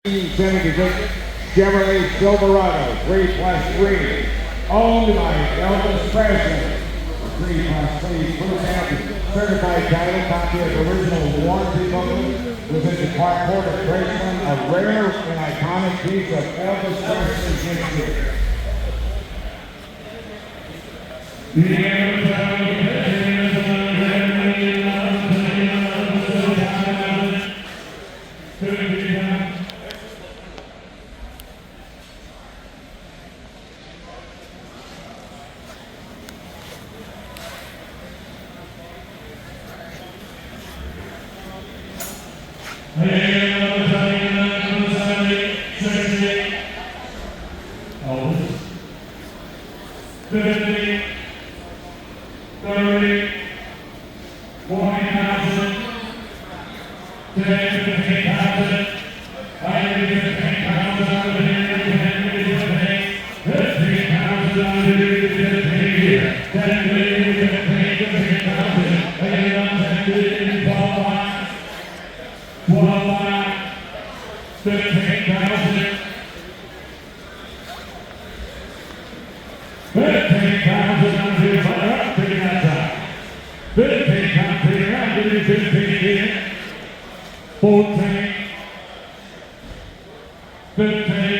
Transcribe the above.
1976 Chevrolet Silverado 3+3, owned by Elvis Presley. The 3+3 first half certified title, copy of the original warranty booklet was in the carport of Graceland, a rare and iconic piece of Elvis Presley's history. $15,000